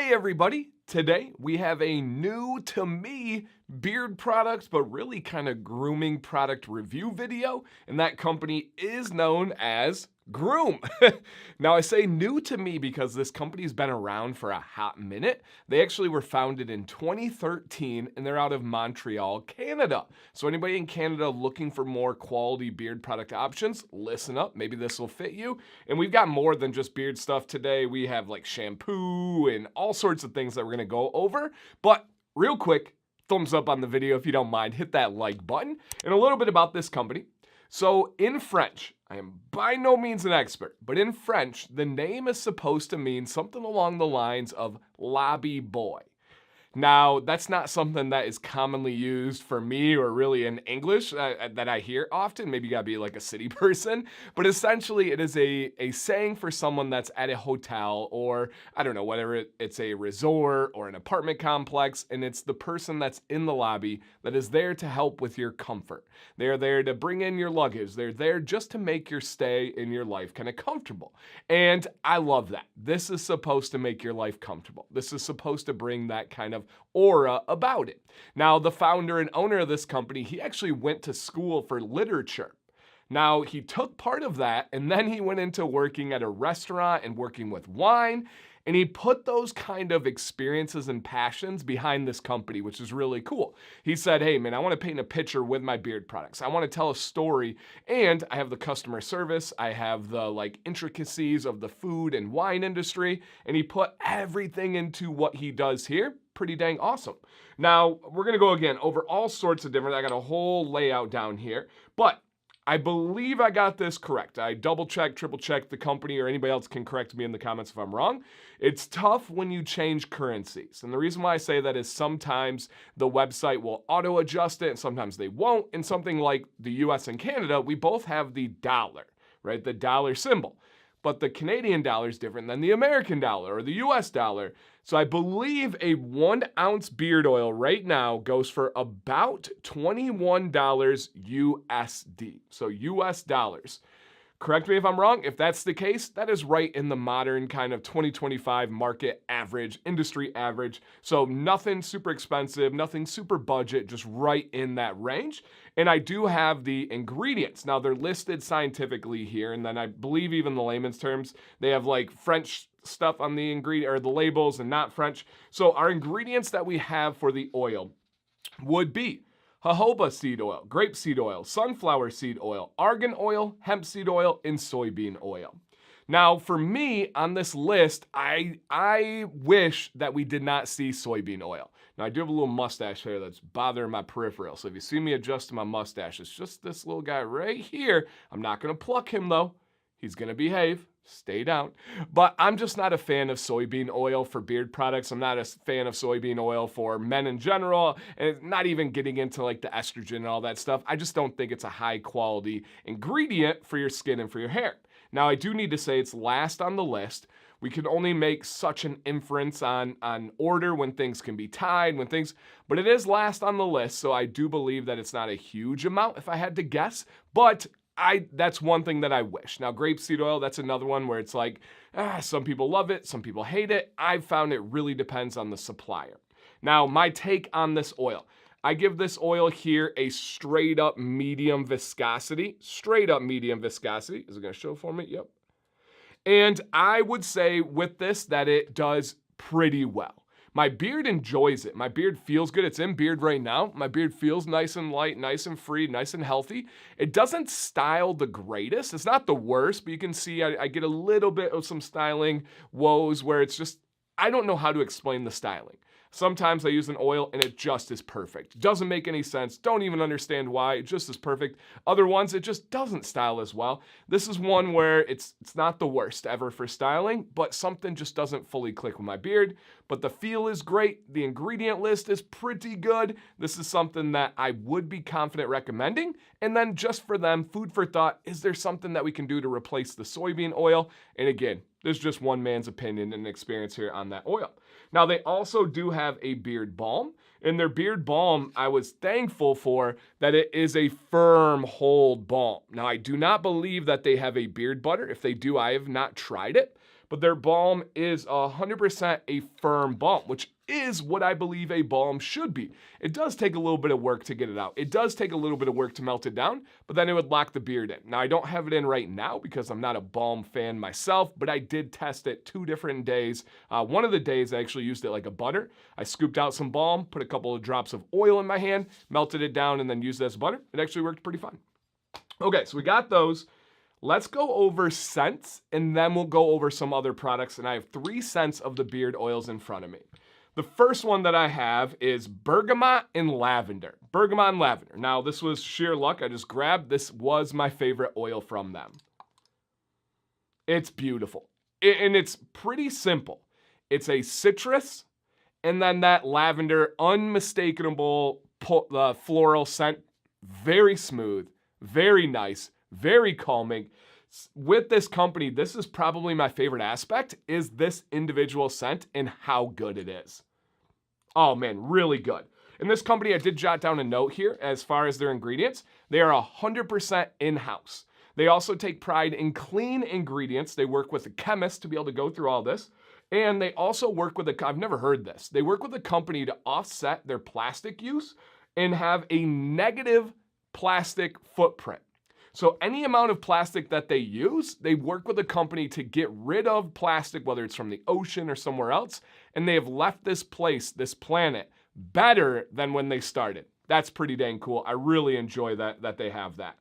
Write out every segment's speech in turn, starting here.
Hey everybody, today we have a new to me beard product, but really kind of grooming product review video, and that company is known as GROOM. Now I say new to me because this company's been around for a hot minute. They actually were founded in 2013 and they're out of Montreal, Canada. So anybody in Canada looking for more quality beard product options, listen up, maybe this will fit you. And we've got more than just beard stuff today. We have like shampoo and all sorts of things that we're gonna go over. But real quick, thumbs up on the video if you don't mind, hit that like button. And a little bit about this company. So in French, I am by no means an expert, but in French, the name is supposed to mean something along the lines of lobby boy. Now, that's not something that is commonly used for me or really in English that I hear often. Maybe you gotta be like a city person, but essentially it is a saying for someone that's at a hotel or I don't know, whether it's a resort or an apartment complex, and it's the person that's in the lobby that is there to help with your comfort. They're there to bring in your luggage. They're there just to make your stay in your life kind of comfortable. And I love that. This is supposed to make your life comfortable. This is supposed to bring that kind of aura about it. Now, the founder and owner of this company, he actually went to school for literature. Now, he took part of that and then he went into working at a restaurant and working with wine. And he put those kind of experiences and passions behind this company, which is really cool. He said, hey man, I want to paint a picture with my beard products. I want to tell a story, and I have the customer service. I have the like intricacies of the food and wine industry. And he put everything into what he does here. Pretty dang awesome. Now, we're going to go again over all sorts of different, I got a whole layout down here, but I believe I got this correct. I double checked, triple checked the company, or anybody else can correct me in the comments if I'm wrong. It's tough when you change currencies. And the reason why I say that is sometimes the website will auto adjust it and sometimes they won't. In something like the US and Canada, we both have the dollar, right? The dollar symbol. But the Canadian dollar is different than the American dollar or the US dollar. So I believe a 1 ounce beard oil right now goes for about $21 USD. So US dollars. Correct me if I'm wrong. If that's the case, that is right in the modern kind of 2025 market average, industry average. So nothing super expensive, nothing super budget, just right in that range. And I do have the ingredients. Now they're listed scientifically here. And then I believe even the layman's terms, they have like French stuff on the ingredient or the labels and not French. So our ingredients that we have for the oil would be jojoba seed oil, grape seed oil, sunflower seed oil, argan oil, hemp seed oil, and soybean oil. Now, for me, on this list, I wish that we did not see soybean oil. Now, I do have a little mustache hair that's bothering my peripheral, so if you see me adjusting my mustache, it's just this little guy right here. I'm not going to pluck him, though. He's going to behave. Stay down. But I'm just not a fan of soybean oil for beard products. I'm not a fan of soybean oil for men in general, and not even getting into like the estrogen and all that stuff. I just don't think it's a high quality ingredient for your skin and for your hair. Now, I do need to say it's last on the list. We can only make such an inference on order when things can be tied, but it is last on the list. So I do believe that it's not a huge amount if I had to guess, but that's one thing that I wish. Now, grapeseed oil, that's another one where it's like, some people love it, some people hate it. I've found it really depends on the supplier. Now, my take on this oil. I give this oil here a straight up medium viscosity. Straight up medium viscosity. Is it going to show for me? Yep. And I would say with this that it does pretty well. My beard enjoys it. My beard feels good. It's in beard right now. My beard feels nice and light, nice and free, nice and healthy. It doesn't style the greatest. It's not the worst, but you can see I get a little bit of some styling woes where it's just, I don't know how to explain the styling. Sometimes I use an oil and it just is perfect. Doesn't make any sense. Don't even understand why. It just is perfect. Other ones, it just doesn't style as well. This is one where it's not the worst ever for styling, but something just doesn't fully click with my beard. But the feel is great. The ingredient list is pretty good. This is something that I would be confident recommending. And then just for them, food for thought, is there something that we can do to replace the soybean oil? And again, there's just one man's opinion and experience here on that oil. Now, they also do have a beard balm. In their beard balm, I was thankful for that it is a firm hold balm. Now, I do not believe that they have a beard butter. If they do, I have not tried it. but their balm is 100% a firm balm, which is what I believe a balm should be. It does take a little bit of work to get it out. It does take a little bit of work to melt it down, but then it would lock the beard in. Now, I don't have it in right now because I'm not a balm fan myself, but I did test it 2 different days. One of the days I actually used it like a butter. I scooped out some balm, put a couple of drops of oil in my hand, melted it down, and then used it as butter. It actually worked pretty fine. Okay, so we got those. Let's go over scents, and then we'll go over some other products, and I have 3 scents of the beard oils in front of me. The first one that I have is bergamot and lavender. Bergamot and lavender. Now, this was sheer luck. I just grabbed, this was my favorite oil from them. It's beautiful. And it's pretty simple. It's a citrus, and then that lavender, unmistakable floral scent. Very smooth, very nice, very calming. With this company, this is probably my favorite aspect, is this individual scent and how good it is. Oh man, really good. In this company, I did jot down a note here as far as their ingredients. They are 100% in-house. They also take pride in clean ingredients. They work with a chemist to be able to go through all this. And they also work with I've never heard this. They work with a company to offset their plastic use and have a negative plastic footprint. So any amount of plastic that they use, they work with a company to get rid of plastic, whether it's from the ocean or somewhere else, and they have left this place, this planet, better than when they started. That's pretty dang cool. I really enjoy that they have that.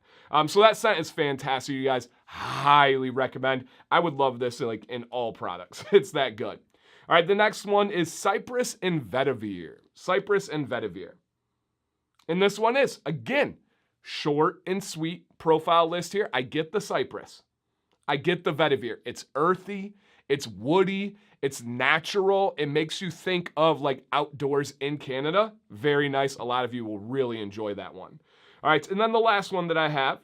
So that scent is fantastic, you guys. Highly recommend. I would love this in all products. It's that good. All right, the next one is Cypress and Vetiver. Cypress and Vetiver. And this one is, again, short and sweet profile list here. I get the cypress. I get the vetiver. It's earthy. It's woody. It's natural. It makes you think of outdoors in Canada. Very nice. A lot of you will really enjoy that one. All right. And then the last one that I have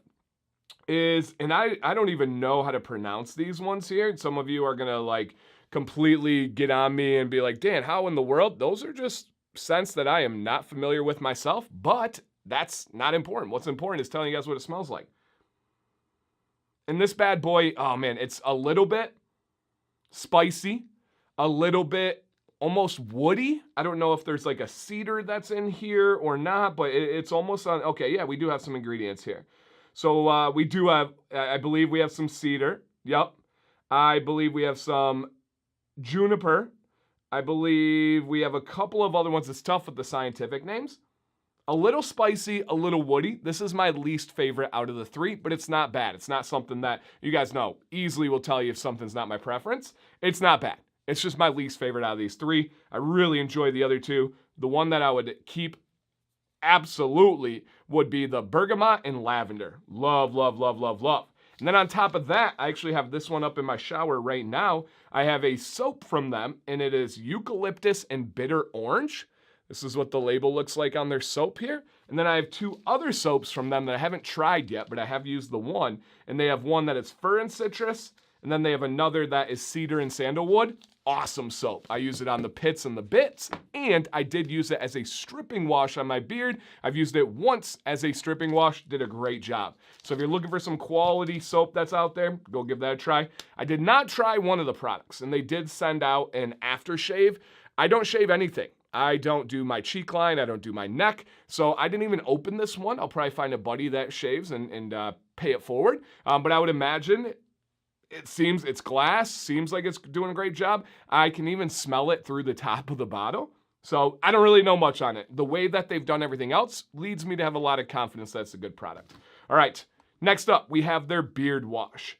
is, and I don't even know how to pronounce these ones here. Some of you are going to completely get on me and be like, Dan, how in the world? Those are just scents that I am not familiar with myself, but that's not important. What's important is telling you guys what it smells like. And this bad boy, oh man, it's a little bit spicy, a little bit almost woody. I don't know if there's a cedar that's in here or not, but it's almost on, okay, yeah, we do have some ingredients here. So we do have, I believe we have some cedar. Yep. I believe we have some juniper. I believe we have a couple of other ones. It's tough with the scientific names. A little spicy, a little woody. This is my least favorite out of the 3, but it's not bad. It's not something that you guys know easily will tell you if something's not my preference. It's not bad. It's just my least favorite out of these 3. I really enjoy the other 2. The one that I would keep absolutely would be the bergamot and lavender. Love, love, love, love, love. And then on top of that, I actually have this one up in my shower right now. I have a soap from them, and it is eucalyptus and bitter orange. This is what the label looks like on their soap here. And then I have 2 other soaps from them that I haven't tried yet, but I have used the one. And they have one that is fir and citrus, and then they have another that is cedar and sandalwood. Awesome soap. I use it on the pits and the bits, and I did use it as a stripping wash on my beard. I've used it once as a stripping wash, did a great job. So if you're looking for some quality soap that's out there, go give that a try. I did not try one of the products, and they did send out an aftershave. I don't shave anything. I don't do my cheek line. I don't do my neck. So I didn't even open this one. I'll probably find a buddy that shaves and pay it forward. But I would imagine it's glass. Seems like it's doing a great job. I can even smell it through the top of the bottle. So I don't really know much on it. The way that they've done everything else leads me to have a lot of confidence that's a good product. All right. Next up, we have their beard wash.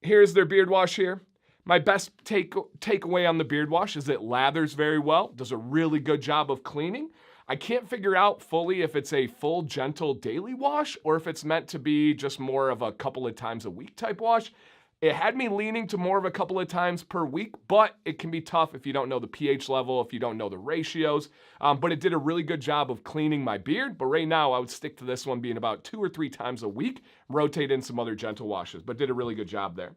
Here's their beard wash here. My best takeaway on the beard wash is it lathers very well, does a really good job of cleaning. I can't figure out fully if it's a full, gentle daily wash or if it's meant to be just more of a couple of times a week type wash. It had me leaning to more of a couple of times per week, but it can be tough if you don't know the pH level, if you don't know the ratios. But it did a really good job of cleaning my beard. But right now, I would stick to this one being about 2 or 3 times a week, rotate in some other gentle washes, but did a really good job there.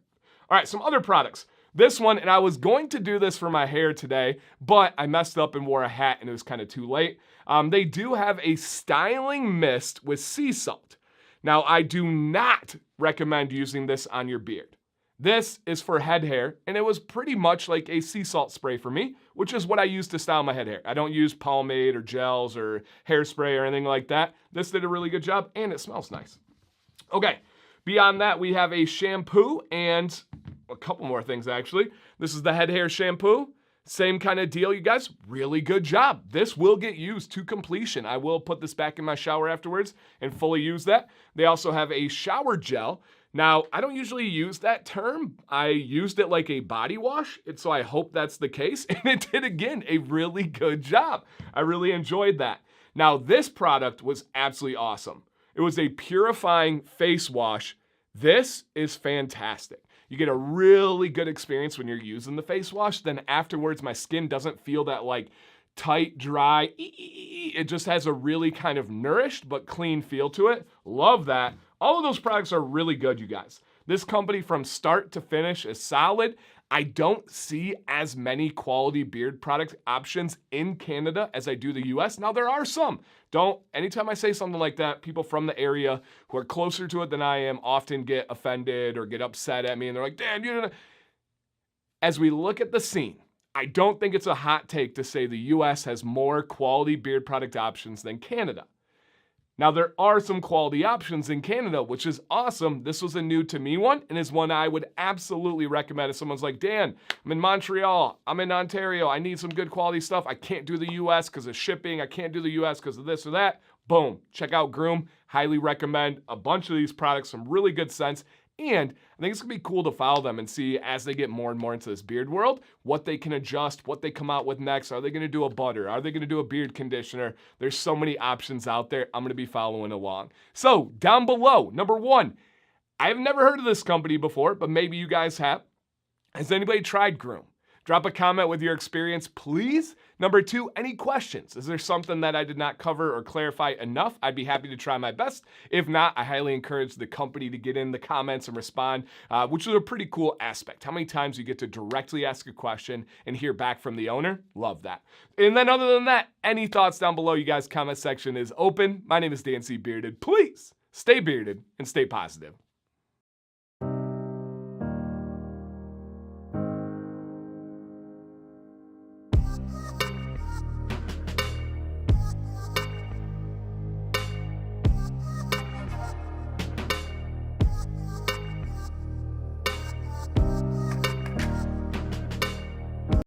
All right, some other products. This one, and I was going to do this for my hair today, but I messed up and wore a hat and it was kind of too late. They do have a styling mist with sea salt. Now, I do not recommend using this on your beard. This is for head hair, and it was pretty much like a sea salt spray for me, which is what I use to style my head hair. I don't use pomade or gels or hairspray or anything like that. This did a really good job, and it smells nice. Okay, beyond that, we have a shampoo and a couple more things, actually. This is the head hair shampoo. Same kind of deal, you guys. Really good job. This will get used to completion. I will put this back in my shower afterwards and fully use that. They also have a shower gel. Now, I don't usually use that term. I used it like a body wash, and so I hope that's the case. And it did, again, a really good job. I really enjoyed that. Now, this product was absolutely awesome. It was a purifying face wash. This is fantastic. You get a really good experience when you're using the face wash. Then afterwards, my skin doesn't feel that like tight, dry. It just has a really kind of nourished but clean feel to it. Love that. All of those products are really good, you guys. This company from start to finish is solid. I don't see as many quality beard product options in Canada as I do the US. Now, there are some. Anytime I say something like that, people from the area who are closer to it than I am often get offended or get upset at me, and they're like, Dan, you know. As we look at the scene, I don't think it's a hot take to say the US has more quality beard product options than Canada. Now, there are some quality options in Canada, which is awesome. This was a new to me one, and is one I would absolutely recommend if someone's like, Dan, I'm in Montreal, I'm in Ontario, I need some good quality stuff. I can't do the US because of shipping. I can't do the US because of this or that. Boom, check out GROOM. Highly recommend a bunch of these products, some really good scents. And I think it's gonna be cool to follow them and see as they get more and more into this beard world, what they can adjust, what they come out with next. Are they gonna do a butter? Are they gonna do a beard conditioner? There's so many options out there. I'm gonna be following along. So down below, number one, I've never heard of this company before, but maybe you guys have. Has anybody tried GROOM? Drop a comment with your experience, please. Number two, any questions? Is there something that I did not cover or clarify enough? I'd be happy to try my best. If not, I highly encourage the company to get in the comments and respond, which is a pretty cool aspect. How many times you get to directly ask a question and hear back from the owner? Love that. And then other than that, any thoughts down below, you guys, comment section is open. My name is Dan C. Bearded. Please stay bearded and stay positive.